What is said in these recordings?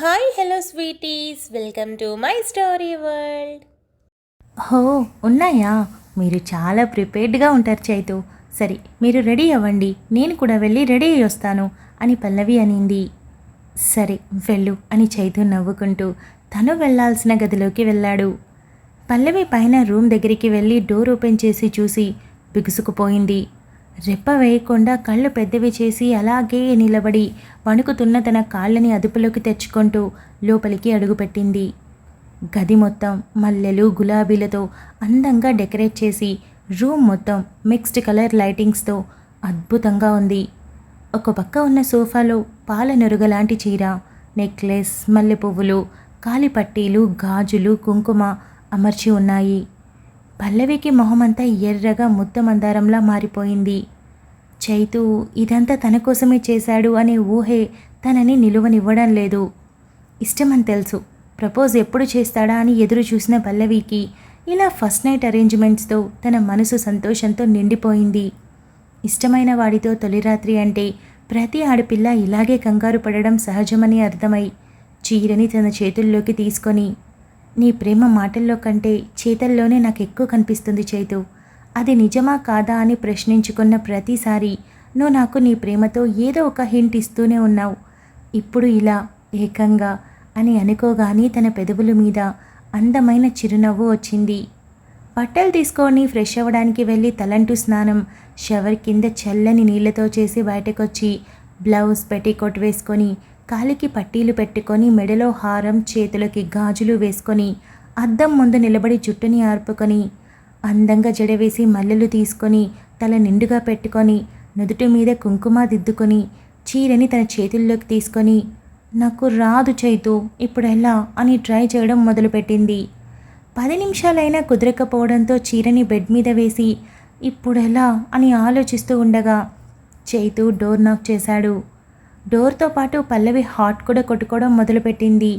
Hi hello sweeties welcome to my story world. హో, ఉన్నాయా? మీరు చాలా ప్రిపేర్డ్గా ఉంటారు చైతు. సరే, మీరు రెడీ అవ్వండి, నేను కూడా వెళ్ళి రెడీ అయ్యి వస్తాను అని పల్లవి అనింది. సరే వెళ్ళు అని చైతు నవ్వుకుంటూ తను వెళ్లాల్సిన గదిలోకి వెళ్ళాడు. పల్లవి పైన రూమ్ దగ్గరికి వెళ్ళి డోర్ ఓపెన్ చేసి చూసి బిగుసుకుపోయింది. రెప్ప వేయకుండా కళ్ళు పెద్దవి చేసి అలాగే నిలబడి వణుకుతున్న తన కాళ్ళని అదుపులోకి తెచ్చుకుంటూ లోపలికి అడుగుపెట్టింది. గది మొత్తం మల్లెలు గులాబీలతో అందంగా డెకరేట్ చేసి రూమ్ మొత్తం మిక్స్డ్ కలర్ లైటింగ్స్తో అద్భుతంగా ఉంది. ఒక పక్క ఉన్న సోఫాలో పాల నురుగలాంటి చీర, నెక్లెస్, మల్లె పువ్వులు, కాలిపట్టీలు, గాజులు, కుంకుమ అమర్చి ఉన్నాయి. పల్లవికి మొహమంతా ఎర్రగా ముద్దమందారంలా మారిపోయింది. చైతు ఇదంతా తన కోసమే చేశాడు అనే ఊహే తనని నిలువనివ్వడం లేదు. ఇష్టమని తెలుసు, ప్రపోజ్ ఎప్పుడు చేస్తాడా అని ఎదురు చూసిన పల్లవికి ఇలా ఫస్ట్ నైట్ అరేంజ్మెంట్స్తో తన మనసు సంతోషంతో నిండిపోయింది. ఇష్టమైన వాడితో తొలి రాత్రి అంటే ప్రతి ఆడపిల్ల ఇలాగే కంగారు పడడం సహజమని అర్థమై చీరని తన చేతుల్లోకి తీసుకొని, నీ ప్రేమ మాటల్లో కంటే చేతల్లోనే నాకు ఎక్కువ కనిపిస్తుంది చైతు. అది నిజమా కాదా అని ప్రశ్నించుకున్న ప్రతిసారి నువ్వు నాకు నీ ప్రేమతో ఏదో ఒక హింట్ ఇస్తూనే ఉన్నావు. ఇప్పుడు ఇలా ఏకంగా అని అనుకోగానే తన పెదవుల మీద అందమైన చిరునవ్వు వచ్చింది. బట్టలు తీసుకొని ఫ్రెష్ అవ్వడానికి వెళ్ళి తలంటు స్నానం, షవర్ కింద చల్లని నీళ్లతో చేసి బయటకొచ్చి బ్లౌజ్ పెట్టికోట్ వేసుకొని కాలికి పట్టీలు పెట్టుకొని మెడలో హారం, చేతులకి గాజులు వేసుకొని అద్దం ముందు నిలబడి జుట్టుని ఆర్పుకొని అందంగా జడవేసి మల్లెలు తీసుకొని తల నిండుగా పెట్టుకొని నుదుటి మీద కుంకుమ దిద్దుకొని చీరని తన చేతుల్లోకి తీసుకొని, నాకు రాదు చైతు ఇప్పుడు ఎలా అని ట్రై చేయడం మొదలుపెట్టింది. 10 నిమిషాలైనా కుదరకపోవడంతో చీరని బెడ్ మీద వేసి ఇప్పుడెలా అని ఆలోచిస్తూ ఉండగా చైతు డోర్ నాక్ చేశాడు. డోర్తో పాటు పల్లవి హార్ట్ కూడా కొట్టుకోవడం మొదలుపెట్టింది.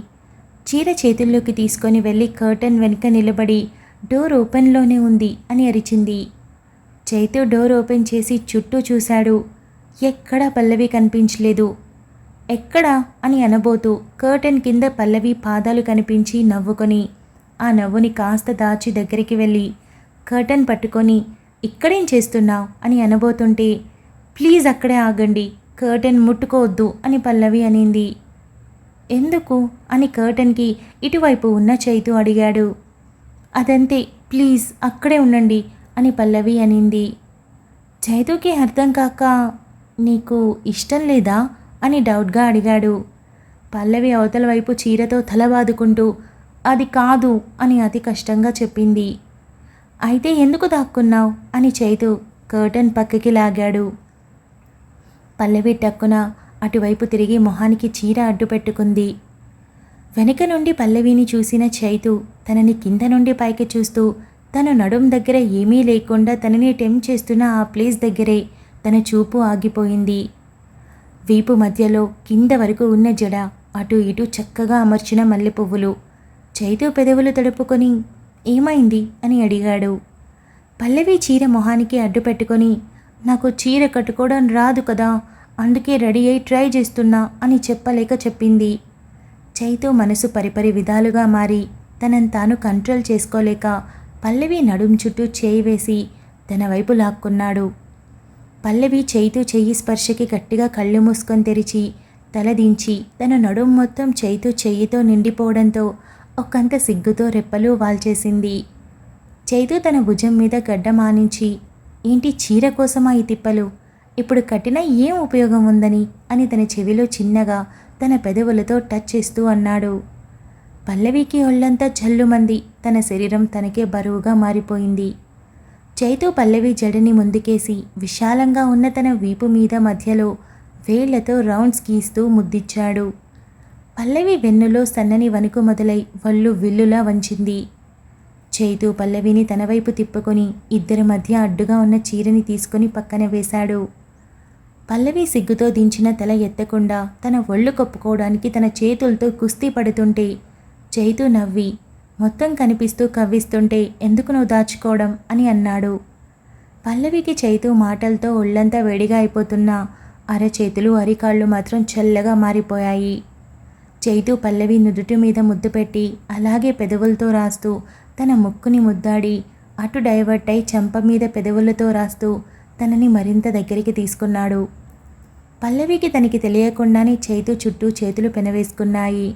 చీర చేతుల్లోకి తీసుకొని వెళ్ళి కర్టన్ వెనుక నిలబడి డోర్ ఓపెన్లోనే ఉంది అని అరిచింది. చైతు డోర్ ఓపెన్ చేసి చుట్టూ చూశాడు. ఎక్కడా పల్లవి కనిపించలేదు. ఎక్కడా అని అనబోతూ కర్టన్ కింద పల్లవి పాదాలు కనిపించి నవ్వుకొని ఆ నవ్వుని కాస్త దాచి దగ్గరికి వెళ్ళి కర్టన్ పట్టుకొని, ఇక్కడేం చేస్తున్నావు అని అనబోతుంటే, ప్లీజ్ అక్కడే ఆగండి, కర్టెన్ ముట్టుకోవద్దు అని పల్లవి అనింది. ఎందుకు అని కర్టెన్కి ఇటువైపు ఉన్న చైతు అడిగాడు. అదంతే, ప్లీజ్ అక్కడే ఉండండి అని పల్లవి అనింది. చైతుకి అర్థం కాక, నీకు ఇష్టం లేదా అని డౌట్గా అడిగాడు. పల్లవి అవతల వైపు చీరతో తల బాదుకుంటూ అది కాదు అని అతి కష్టంగా చెప్పింది. అయితే ఎందుకు దాక్కున్నావు అని చైతు కర్టెన్ పక్కకి లాగాడు. పల్లవి టక్కున అటువైపు తిరిగి మొహానికి చీర అడ్డు పెట్టుకుంది. వెనక నుండి పల్లవిని చూసిన చైతు తనని కింద నుండి పైకి చూస్తూ తన నడుం దగ్గర ఏమీ లేకుండా తనని టెంప్ట్ చేస్తున్న ఆ ప్లేస్ దగ్గరే తన చూపు ఆగిపోయింది. వీపు మధ్యలో కింద వరకు ఉన్న జడ, అటు ఇటు చక్కగా అమర్చిన మల్లె పువ్వులు. చైతు పెదవులు తడుపుకొని ఏమైంది అని అడిగాడు. పల్లవి చీర మొహానికి అడ్డు పెట్టుకొని, నాకు చీర కట్టుకోవడం రాదు కదా, అందుకే రెడీ అయి ట్రై చేస్తున్నా అని చెప్పలేక చెప్పింది. చైతు మనసు పరిపరి విధాలుగా మారి తనని తాను కంట్రోల్ చేసుకోలేక పల్లవి నడుం చుట్టూ చేయి వేసి తన వైపు లాక్కున్నాడు. పల్లవి చైతు చెయ్యి స్పర్శకి గట్టిగా కళ్ళు మూసుకొని తెరిచి తలదించి తన నడుం మొత్తం చైతు చెయ్యితో నిండిపోవడంతో ఒకంత సిగ్గుతో రెప్పలు వాల్చేసింది. చైతు తన భుజం మీద గడ్డ మానించి, ఏంటి చీర కోసమా ఈ తిప్పలు, ఇప్పుడు కట్టినా ఏం ఉపయోగం ఉందని అని తన చెవిలో చిన్నగా తన పెదవులతో టచ్ చేస్తూ అన్నాడు. పల్లవికి ఒళ్ళంతా జల్లుమంది, తన శరీరం తనకే బరువుగా మారిపోయింది. చైతు పల్లవి జడని ముందుకేసి విశాలంగా ఉన్న తన వీపు మీద మధ్యలో వేళ్లతో రౌండ్స్ గీస్తూ ముద్దిచ్చాడు. పల్లవి వెన్నులో సన్నని వణుకు మొదలై వళ్ళు విల్లులా వంచింది. చైతు పల్లవిని తన వైపు తిప్పుకొని ఇద్దరి మధ్య అడ్డుగా ఉన్న చీరని తీసుకొని పక్కన వేశాడు. పల్లవి సిగ్గుతో దించిన తల ఎత్తకుండా తన ఒళ్ళు కప్పుకోవడానికి తన చేతులతో కుస్తీ పడుతుంటే చైతు నవ్వి, మొత్తం కనిపిస్తూ కవ్విస్తుంటే ఎందుకు నువ్వు దాచుకోవడం అని అన్నాడు. పల్లవికి చైతు మాటలతో ఒళ్ళంతా వేడిగా అయిపోతున్నా అరచేతులు అరికాళ్ళు మాత్రం చల్లగా మారిపోయాయి. చైతు పల్లవి నుదుటి మీద ముద్దు పెట్టి అలాగే పెదవులతో రాస్తూ తన ముక్కుని ముద్దాడి అటు డైవర్ట్ అయి చెంప మీద పెదవులతో రాస్తూ తనని మరింత దగ్గరికి తీసుకున్నాడు. పల్లవికి తనకి తెలియకుండానే చైతు చుట్టూ చేతులు పెనవేసుకున్నాయి.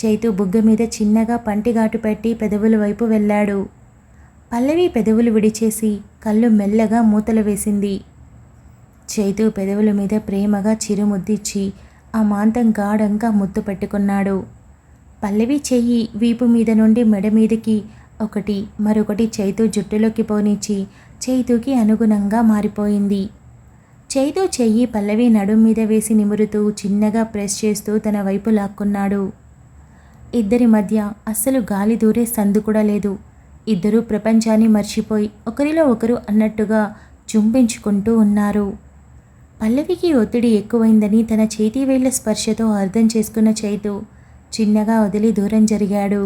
చైతు బుగ్గ మీద చిన్నగా పంటిగాటు పెట్టి పెదవుల వైపు వెళ్ళాడు. పల్లవి పెదవులు విడిచేసి కళ్ళు మెల్లగా మూతలు వేసింది. చైతు పెదవుల మీద ప్రేమగా చిరుముద్దిచ్చి ఆ మాంతం గాఢంగా ముద్దు పెట్టుకున్నాడు. పల్లవి చెయ్యి వీపు మీద నుండి మెడ మీదకి ఒకటి మరొకటి చైతు జుట్టులోకి పోనిచ్చి చైతుకి అనుగుణంగా మారిపోయింది. చైతు చెయ్యి పల్లవి నడుం మీద వేసి నిమురుతూ చిన్నగా ప్రెస్ చేస్తూ తన వైపు లాక్కున్నాడు. ఇద్దరి మధ్య అస్సలు గాలి దూరే సందు కూడా లేదు. ఇద్దరూ ప్రపంచాన్ని మర్చిపోయి ఒకరిలో ఒకరు అన్నట్టుగా చుంపించుకుంటూ ఉన్నారు. పల్లవికి ఒత్తిడి ఎక్కువైందని తన చేతి వేళ్ల స్పర్శతో అర్థం చేసుకున్న చైతు చిన్నగా వదిలి దూరం జరిగాడు.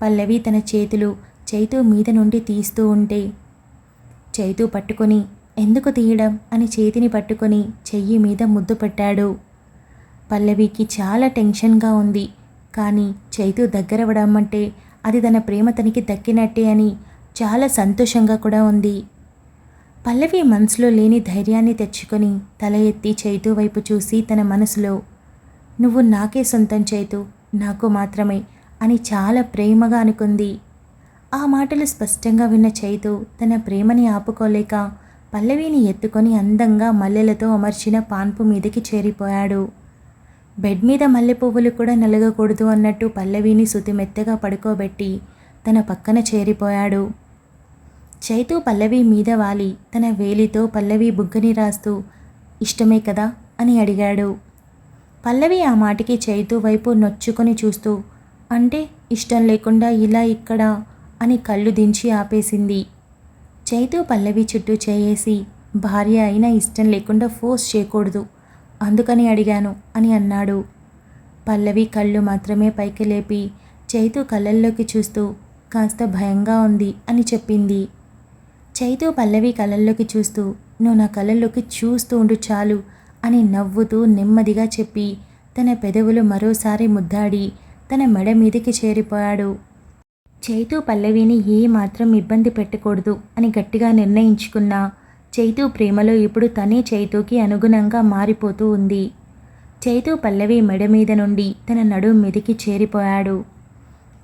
పల్లవి తన చేతులు చైతు మీద నుండి తీస్తూ ఉంటే చైతు పట్టుకొని ఎందుకు తీయడం అని చేతిని పట్టుకొని చెయ్యి మీద ముద్దు పెట్టాడు. పల్లవికి చాలా టెన్షన్గా ఉంది. కానీ చైతు దగ్గరవడమంటే అది తన ప్రేమ తనకి దక్కినట్టే అని చాలా సంతోషంగా కూడా ఉంది. పల్లవి మనసులో లేని ధైర్యాన్ని తెచ్చుకొని తల ఎత్తి చైతు వైపు చూసి తన మనసులో నువ్వు నాకే సొంతం చైతు, నాకు మాత్రమే అని చాలా ప్రేమగా అనుకుంది. ఆ మాటలు స్పష్టంగా విన్న చైతు తన ప్రేమని ఆపుకోలేక పల్లవిని ఎత్తుకొని అందంగా మల్లెలతో అమర్చిన పాన్పు మీదకి చేరిపోయాడు. బెడ్ మీద మల్లె పువ్వులు కూడా నలగకూడదు అన్నట్టు పల్లవిని సుతిమెత్తగా పడుకోబెట్టి తన పక్కన చేరిపోయాడు. చైతు పల్లవి మీద వాలి తన వేలితో పల్లవి బుగ్గని రాస్తూ ఇష్టమే కదా అని అడిగాడు. పల్లవి ఆ మాటకి చైతు వైపు నొచ్చుకొని చూస్తూ అంటే ఇష్టం లేకుండా ఇలా ఇక్కడ అని కళ్ళు దించి ఆపేసింది. చైతు పల్లవి చుట్టూ చేయేసి భార్య అయినా ఇష్టం లేకుండా ఫోర్స్ చేయకూడదు, అందుకని అడిగాను అని అన్నాడు. పల్లవి కళ్ళు మాత్రమే పైకి లేపి చైతు కళ్ళల్లోకి చూస్తూ కాస్త భయంగా ఉంది అని చెప్పింది. చైతు పల్లవి కళ్ళల్లోకి చూస్తూ నువ్వు నా కళ్ళల్లోకి చూస్తూ ఉండు చాలు అని నవ్వుతూ నెమ్మదిగా చెప్పి తన పెదవులు మరోసారి ముద్దాడి తన మెడ మీదకి చేరిపోయాడు. చైతు పల్లవిని ఏమాత్రం ఇబ్బంది పెట్టకూడదు అని గట్టిగా నిర్ణయించుకున్నా చైతు ప్రేమలో ఇప్పుడు తనే చైతుకి అనుగుణంగా మారిపోతూ ఉంది. చైతు పల్లవి మెడ మీద నుండి తన నడుం మీదకి చేరిపోయాడు.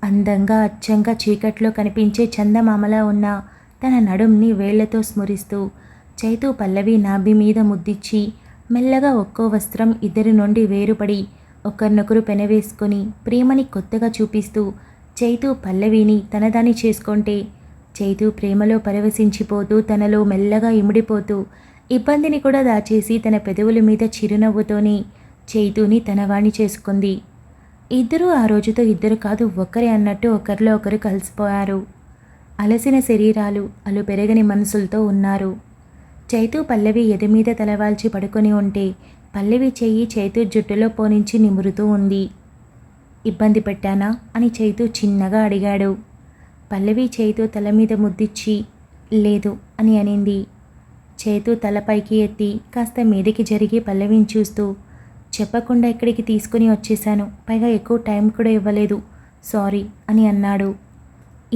అందంగా అచ్చంగా చీకట్లో కనిపించే చందమామలా ఉన్న తన నడుంని వేళ్లతో స్మరిస్తూ చైతు పల్లవి నాభి మీద ముద్దిచ్చి మెల్లగా ఒక్కో వస్త్రం ఇద్దరి నుండి వేరుపడి ఒకరినొకరు పెనవేసుకొని ప్రేమని కొత్తగా చూపిస్తూ చైతు పల్లవిని తనదాని చేసుకుంటే చైతు ప్రేమలో పరవశించిపోతూ తనలో మెల్లగా ఇమిడిపోతూ ఇబ్బందిని కూడా దాచేసి తన పెదవుల మీద చిరునవ్వుతోనే చైతుని తనవాణ్ణి చేసుకుంది. ఇద్దరూ ఆ రోజుతో ఇద్దరు కాదు ఒక్కరే అన్నట్టు ఒకరిలో ఒకరు కలిసిపోయారు. అలసిన శరీరాలు అలు పెరగని మనసులతో ఉన్నారు. చైతు పల్లవి ఎది మీద తలవాల్చి పడుకొని ఉంటే పల్లవి చెయ్యి చైతు జుట్టులో పోనించి నిమురుతూ ఉంది. ఇబ్బంది పెట్టానా అని చైతు చిన్నగా అడిగాడు. పల్లవి చైతు తల మీద ముద్దిచ్చి లేదు అని అనింది. చైతు తలపైకి ఎత్తి కాస్త మీదకి జరిగి పల్లవిని చూస్తూ చెప్పకుండా ఇక్కడికి తీసుకుని వచ్చేశాను, పైగా ఎక్కువ టైం కూడా ఇవ్వలేదు, సారీ అని అన్నాడు.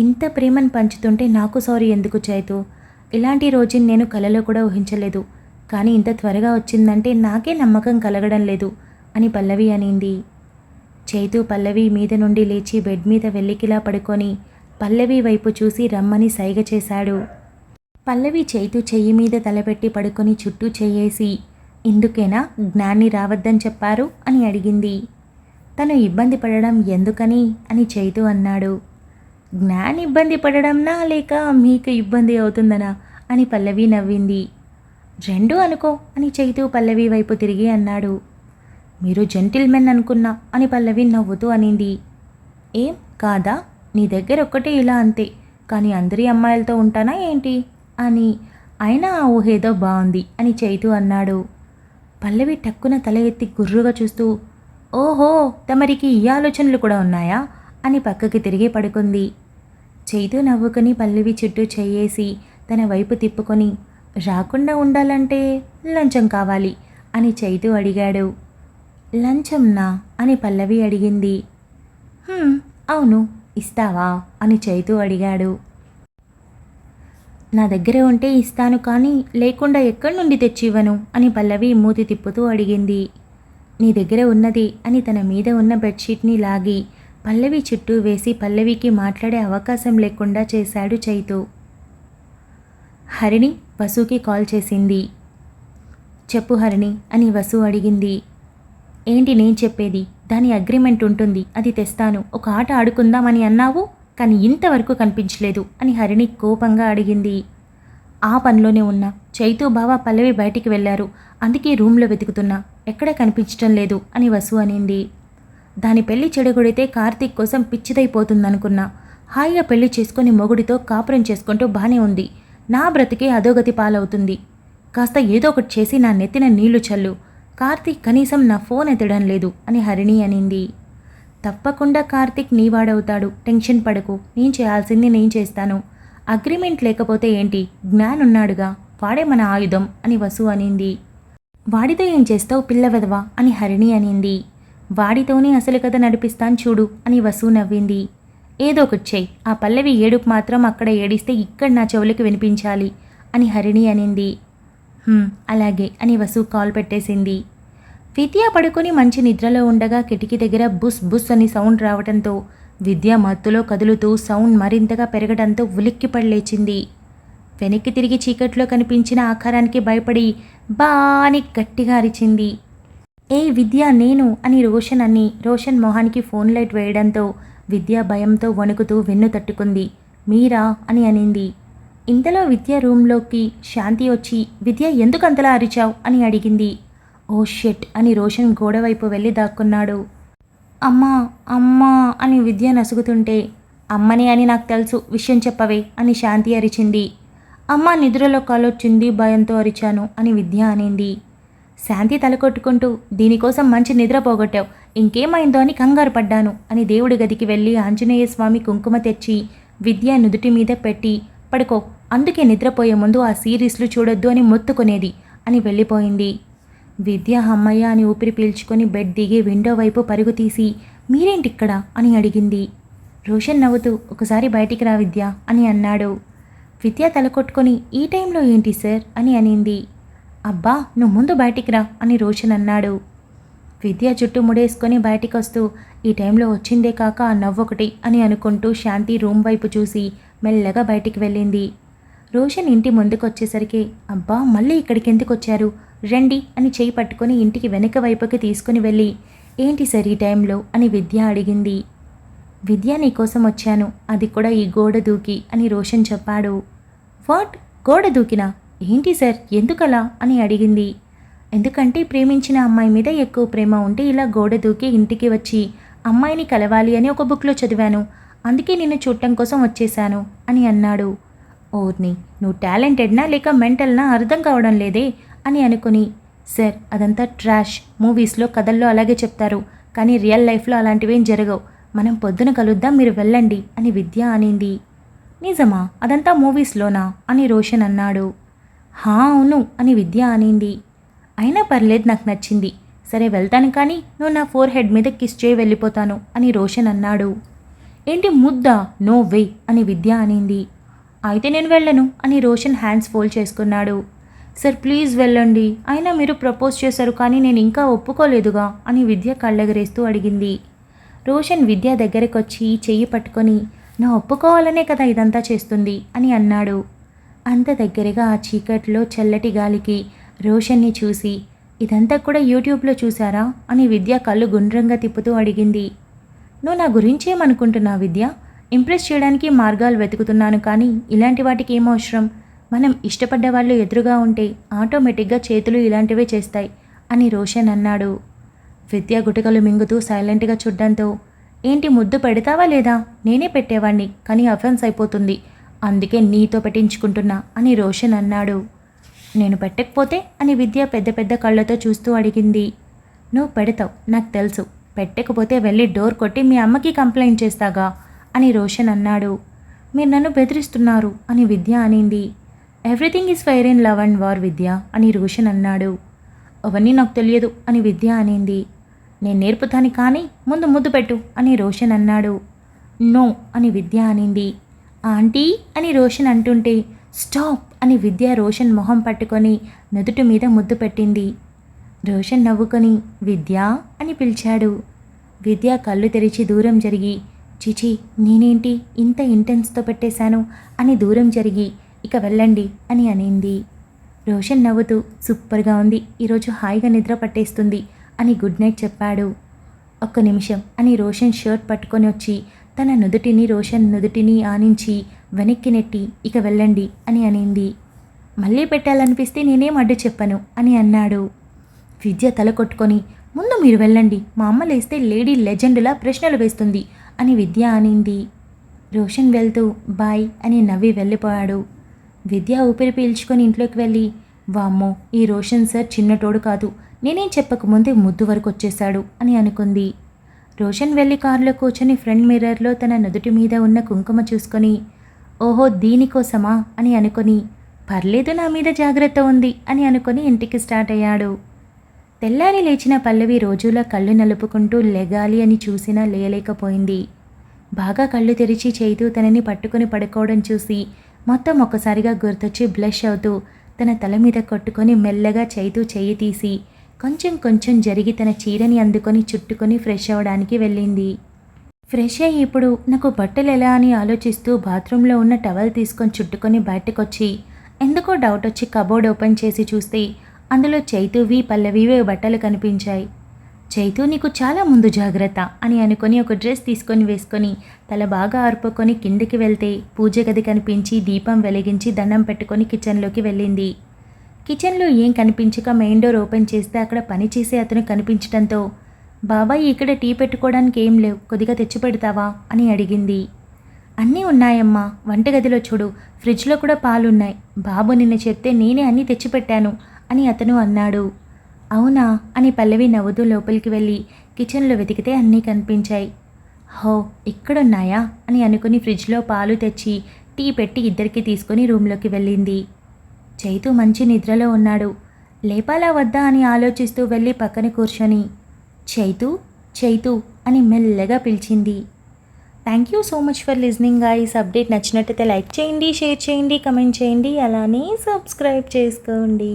ఇంత ప్రేమను పంచుతుంటే నాకు సారీ ఎందుకు చైతు? ఇలాంటి రోజుని నేను కలలో కూడా ఊహించలేదు, కానీ ఇంత త్వరగా వచ్చిందంటే నాకే నమ్మకం కలగడం లేదు అని పల్లవి అనింది. చైతు పల్లవి మీద నుండి లేచి బెడ్ మీద వెల్లికిలా పడుకొని పల్లవి వైపు చూసి రమ్మని సైగ చేశాడు. పల్లవి చైతు చెయ్యి మీద తలపెట్టి పడుకొని చుట్టూ చెయ్యేసి ఇందుకేనా జ్ఞాన్ని రావద్దని చెప్పారు అని అడిగింది. తను ఇబ్బంది పడడం ఎందుకని అని చైతు అన్నాడు. జ్ఞాన్ ఇబ్బంది పడడంనా లేక మీకు ఇబ్బంది అవుతుందనా అని పల్లవి నవ్వింది. రెండూ అనుకో అని చైతు పల్లవి వైపు తిరిగి అన్నాడు. మీరు జెంటిల్మెన్ అనుకున్నా అని పల్లవి నవ్వుతూ అనింది. ఏం కాదా, నీ దగ్గర ఒక్కటే ఇలా అంతే, కానీ అందరి అమ్మాయిలతో ఉంటానా ఏంటి అని. అయినా ఆ ఊహేదో బాగుంది అని చైతు అన్నాడు. పల్లవి టక్కున తల ఎత్తి గుర్రుగా చూస్తూ ఓహో తమరికి ఈ ఆలోచనలు కూడా ఉన్నాయా అని పక్కకి తిరిగి పడుకుంది. చైతు నవ్వుకొని పల్లవి చుట్టూ చెయ్యేసి తన వైపు తిప్పుకొని రాకుండా ఉండాలంటే లంచం కావాలి అని చైతు అడిగాడు. లంచంనా అని పల్లవి అడిగింది. అవును, ఇస్తావా అని చైతు అడిగాడు. నా దగ్గర ఉంటే ఇస్తాను, కానీ లేకుండా ఎక్కడి నుండి తెచ్చి ఇవ్వను అని పల్లవి మూతి తిప్పుతూ అడిగింది. నీ దగ్గర ఉన్నది అని తన మీద ఉన్న బెడ్షీట్ని లాగి పల్లవి చుట్టూ వేసి పల్లవికి మాట్లాడే అవకాశం లేకుండా చేశాడు చైతు. హరిణి వసుకి కాల్ చేసింది. చెప్పు హరిణి అని వసు అడిగింది. ఏంటి నేను చెప్పేది? దాని అగ్రిమెంట్ ఉంటుంది, అది తెస్తాను, ఒక ఆట ఆడుకుందామని అన్నావు, కానీ ఇంతవరకు కనిపించలేదు అని హరిణి కోపంగా అడిగింది. ఆ పనిలోనే ఉన్నా, చైతు బావ పల్లవి బయటికి వెళ్ళారు, అందుకే రూమ్లో వెతుకుతున్నా, ఎక్కడా కనిపించడం లేదు అని వసు అనింది. దాని పెళ్లి చెడగొడితే కార్తీక్ కోసం పిచ్చిదైపోతుందనుకున్నా, హాయిగా పెళ్లి చేసుకుని మొగుడితో కాపురం చేసుకుంటూ బానే ఉంది, నా బ్రతికే అధోగతి పాలవుతుంది. కాస్త ఏదో ఒకటి చేసి నా నెత్తిన నీళ్లు చల్లు, కార్తీక్ కనీసం నా ఫోన్ ఎత్తడం లేదు అని హరిణి అనింది. తప్పకుండా కార్తీక్ నీవాడవుతాడు, టెన్షన్ పడకు, నేను చేయాల్సింది నేను చేస్తాను, అగ్రిమెంట్ లేకపోతే ఏంటి, జ్ఞాన్ ఉన్నాడుగా, వాడే మన ఆయుధం అని వసు అనింది. వాడితో ఏం చేస్తావు పిల్లవెదవా అని హరిణి అనింది. వాడితోనే అసలు కథ నడిపిస్తాను చూడు అని వసు నవ్వింది. ఏదో ఒకటి చెయ్యి, ఆ పల్లవి ఏడుపు మాత్రం అక్కడ ఏడిస్తే ఇక్కడ నా చెవులకు వినిపించాలి అని హరిణి అనింది. అలాగే అని వసు కాల్ పెట్టేసింది. విద్య పడుకొని మంచి నిద్రలో ఉండగా కిటికీ దగ్గర బుస్ బుస్ అని సౌండ్ రావడంతో విద్య మత్తులో కదులుతూ సౌండ్ మరింతగా పెరగడంతో ఉలిక్కిపడి లేచింది. వెనక్కి తిరిగి చీకట్లో కనిపించిన ఆకారానికి భయపడి బా అని గట్టిగా అరిచింది. ఏ విద్య నేను అని రోషన్ మొహానికి ఫోన్ లైట్ వేయడంతో విద్య భయంతో వణుకుతూ వెన్ను తట్టుకుంది. మీరా అని అనింది. ఇంతలో విద్య రూమ్లోకి శాంతి వచ్చి విద్య ఎందుకంతలా అరిచావు అని అడిగింది. ఓ షెట్ అని రోషన్ గోడవైపు వెళ్ళి దాక్కున్నాడు. అమ్మా అమ్మా అని విద్య నసుగుతుంటే అమ్మని అని నాకు తెలుసు, విషయం చెప్పవే అని శాంతి అరిచింది. అమ్మ నిద్రలో కాలొచ్చింది, భయంతో అరిచాను అని విద్య అనింది. శాంతి తలకొట్టుకుంటూ దీనికోసం మంచి నిద్ర పోగొట్టావు, ఇంకేమైందో అని కంగారు పడ్డాను అని దేవుడి గదికి వెళ్ళి ఆంజనేయ స్వామి కుంకుమ తెచ్చి విద్య నుదుటి మీద పెట్టి పడుకో, అందుకే నిద్రపోయే ముందు ఆ సిరీస్లు చూడొద్దు అని మొత్తుకునేది అని వెళ్ళిపోయింది. విద్య అమ్మయ్య అని ఊపిరి పీల్చుకొని బెడ్ దిగి విండో వైపు పరుగు తీసి మీరేంటిక్కడ అని అడిగింది. రోషన్ నవ్వుతూ ఒకసారి బయటికి రా విద్య అని అన్నాడు. విద్య తలకొట్టుకొని ఈ టైంలో ఏంటి సార్ అని అనింది. అబ్బా నువ్వు ముందు బయటికి రా అని రోషన్ అన్నాడు. విద్య చుట్టూ ముడేసుకొని బయటికి వస్తూ ఈ టైంలో వచ్చిందే కాక ఆ నవ్వొకటి అని అనుకుంటూ శాంతి రూమ్ వైపు చూసి మెల్లగా బయటికి వెళ్ళింది. రోషన్ ఇంటి ముందుకు వచ్చేసరికి అబ్బా మళ్ళీ ఇక్కడికి ఎందుకు వచ్చారు, రండి అని చేయి పట్టుకొని ఇంటికి వెనక వైపుకి తీసుకుని వెళ్ళి ఏంటి సార్ ఈ టైంలో అని విద్య అడిగింది. విద్య నీకోసం వచ్చాను, అది కూడా ఈ గోడ దూకి అని రోషన్ చెప్పాడు. వాట్, గోడ దూకినా ఏంటి సార్, ఎందుకలా అని అడిగింది. ఎందుకంటే ప్రేమించిన అమ్మాయి మీద ఎక్కువ ప్రేమ ఉంటే ఇలా గోడ దూకి ఇంటికి వచ్చి అమ్మాయిని కలవాలి అని ఒక బుక్లో చదివాను, అందుకే నిన్ను చూడటం కోసం వచ్చేశాను అని అన్నాడు. ఓర్ని, నువ్వు టాలెంటెడ్నా లేక మెంటల్నా అర్థం కావడం లేదే అని అనుకుని సార్ అదంతా ట్రాష్, మూవీస్లో కథల్లో అలాగే చెప్తారు, కానీ రియల్ లైఫ్లో అలాంటివేం జరగవు, మనం పొద్దున కలుద్దాం, మీరు వెళ్ళండి అని విద్య అనింది. నిజమా, అదంతా మూవీస్లోనా అని రోషన్ అన్నాడు. హా అవును అని విద్య అనింది. అయినా పర్లేదు, నాకు నచ్చింది, సరే వెళ్తాను, కానీ నువ్వు నా ఫోర్ హెడ్ మీద కిస్ చేయి వెళ్ళిపోతాను అని రోషన్ అన్నాడు. ఏంటి ముద్దా, నో వే అని విద్య అనింది. అయితే నేను వెళ్ళను అని రోషన్ హ్యాండ్స్ ఫోల్డ్ చేసుకున్నాడు. సార్ ప్లీజ్ వెళ్ళండి, అయినా మీరు ప్రపోజ్ చేశారు కానీ నేను ఇంకా ఒప్పుకోలేదుగా అని విద్య కళ్ళెగరేస్తూ అడిగింది. రోషన్ విద్య దగ్గరకు వచ్చి చెయ్యి పట్టుకొని నా ఒప్పుకోవాలనే కదా ఇదంతా చేస్తుంది అని అన్నాడు. అంత దగ్గరగా ఆ చీకట్లో చల్లటి గాలికి రోషన్ని చూసి ఇదంతా కూడా యూట్యూబ్లో చూసారా అని విద్య కళ్ళు గుండ్రంగా తిప్పుతూ అడిగింది. నువ్వు నా గురించేమనుకుంటున్నావు విద్య, ఇంప్రెస్ చేయడానికి మార్గాలు వెతుకుతున్నాను, కానీ ఇలాంటి వాటికి ఏం అవసరం, మనం ఇష్టపడ్డ వాళ్ళు ఎదురుగా ఉంటే ఆటోమేటిక్గా చేతులు ఇలాంటివే చేస్తాయి అని రోషన్ అన్నాడు. విద్య గుటకలు మింగుతూ సైలెంట్గా చూడ్డంతో ఏంటి ముద్దు పెడతావా లేదా, నేనే పెట్టేవాణ్ణి, కానీ అఫెన్స్ అయిపోతుంది, అందుకే నీతో పెట్టించుకుంటున్నా అని రోషన్ అన్నాడు. నేను పెట్టకపోతే అని విద్య పెద్ద పెద్ద కళ్ళతో చూస్తూ అడిగింది. నువ్వు పెడతావు నాకు తెలుసు, పెట్టకపోతే వెళ్ళి డోర్ కొట్టి మీ అమ్మకి కంప్లైంట్ చేస్తాగా అని రోషన్ అన్నాడు. మీరు నన్ను బెదిరిస్తున్నారు అని విద్య అనింది. Everything is fair in love and war Vidya అని రోషన్ అన్నాడు. అవన్నీ నాకు తెలియదు అని విద్య అనింది. నేను నేర్పుతాను కానీ ముందు ముద్దు పెట్టు అని రోషన్ అన్నాడు. నో అని విద్య అనింది. ఆంటీ అని రోషన్ అంటుంటే స్టాప్ అని విద్య రోషన్ మొహం పట్టుకొని నుదుటి మీద ముద్దు పెట్టింది. రోషన్ నవ్వుకొని విద్య అని పిలిచాడు. విద్య కళ్ళు తెరిచి దూరం జరిగి చిచి నేనేంటి ఇంత ఇంటెన్స్తో పెట్టేశాను అని దూరం జరిగి ఇక వెళ్ళండి అని అనింది. రోషన్ నవ్వుతూ సూపర్గా ఉంది, ఈరోజు హాయిగా నిద్ర పట్టేస్తుంది అని గుడ్ నైట్ చెప్పాడు. ఒక్క నిమిషం అని రోషన్ షర్ట్ పట్టుకొని వచ్చి తన నుదుటిని రోషన్ నుదుటిని ఆనించి వెనక్కి నెట్టి ఇక వెళ్ళండి అని అనింది. మళ్ళీ పెట్టాలనిపిస్తే నేనేం అడ్డు చెప్పను అని అన్నాడు. విద్య తల కొట్టుకొని ముందు మీరు వెళ్ళండి, మా అమ్మ లేస్తే లేడీ లెజెండ్లా ప్రశ్నలు వేస్తుంది అని విద్య అనింది. రోషన్ వెళ్తూ బాయ్ అని నవ్వి వెళ్ళిపోయాడు. విద్య ఊపిరి పీల్చుకొని ఇంట్లోకి వెళ్ళి వామ్మో ఈ రోషన్ సార్ చిన్నటోడు కాదు, నేనేం చెప్పకముందే ముద్దు వరకు వచ్చేశాడు అని అనుకుంది. రోషన్ వెళ్ళి కారులో కూర్చొని ఫ్రంట్ మిర్రర్లో తన నుదుటి మీద ఉన్న కుంకుమ చూసుకొని ఓహో దీనికోసమా అని అనుకొని పర్లేదు నా మీద జాగ్రత్త ఉంది అని అనుకొని ఇంటికి స్టార్ట్ అయ్యాడు. తెల్లారి లేచిన పల్లవి రోజులా కళ్ళు నలుపుకుంటూ లెగాలి అని చూసినా లేయలేకపోయింది. బాగా కళ్ళు తెరిచి చైతూ తనని పట్టుకొని పడుకోవడం చూసి మొత్తం ఒక్కసారిగా గుర్తొచ్చి బ్లష్ అవుతూ తన తల మీద కొట్టుకొని మెల్లగా చైతూ చెయ్యి తీసి కొంచెం కొంచెం జరిగి తన చీరని అందుకొని చుట్టుకొని ఫ్రెష్ అవ్వడానికి వెళ్ళింది. ఫ్రెష్ అయ్యి ఇప్పుడు నాకు బట్టలు ఎలా అని ఆలోచిస్తూ బాత్రూంలో ఉన్న టవల్ తీసుకొని చుట్టుకొని బయటకొచ్చి ఎందుకో డౌట్ వచ్చి కబోర్డ్ ఓపెన్ చేసి చూస్తే అందులో చైతూవి పల్లవివి బట్టలు కనిపించాయి. చైతూ నీకు చాలా ముందు జాగ్రత్త అని అనుకొని ఒక డ్రెస్ తీసుకొని వేసుకొని తల బాగా ఆర్పుకొని కిందికి వెళ్తే పూజ గది కనిపించి దీపం వెలిగించి దండం పెట్టుకొని కిచెన్లోకి వెళ్ళింది. కిచెన్లో ఏం కనిపించక మెయిన్ డోర్ ఓపెన్ చేస్తే అక్కడ పని చేసే అతను కనిపించడంతో బాబాయ్ ఇక్కడ టీ పెట్టుకోవడానికి ఏం లేవు, కొద్దిగా తెచ్చి పెడతావా అని అడిగింది. అన్నీ ఉన్నాయమ్మా, వంటగదిలో చూడు, ఫ్రిడ్జ్లో కూడా పాలున్నాయి, బాబు నిన్న చెప్తే నేనే అన్నీ తెచ్చిపెట్టాను అని అతను అన్నాడు. అవునా అని పల్లవి నవ్వుతూ లోపలికి వెళ్ళి కిచెన్లో వెతికితే అన్నీ కనిపించాయి. హో ఇక్కడున్నాయా అని అనుకుని ఫ్రిడ్జ్లో పాలు తెచ్చి టీ పెట్టి ఇద్దరికి తీసుకొని రూమ్లోకి వెళ్ళింది. చైతూ మంచి నిద్రలో ఉన్నాడు. లేపాలా వద్దా అని ఆలోచిస్తూ వెళ్ళి పక్కన కూర్చొని చైతూ చైతూ అని మెల్లగా పిలిచింది. Thank you so much for listening guys. Update నచ్చినట్టయితే లైక్ చేయండి, షేర్ చేయండి, కమెంట్ చేయండి, అలానే సబ్స్క్రైబ్ చేసుకోండి.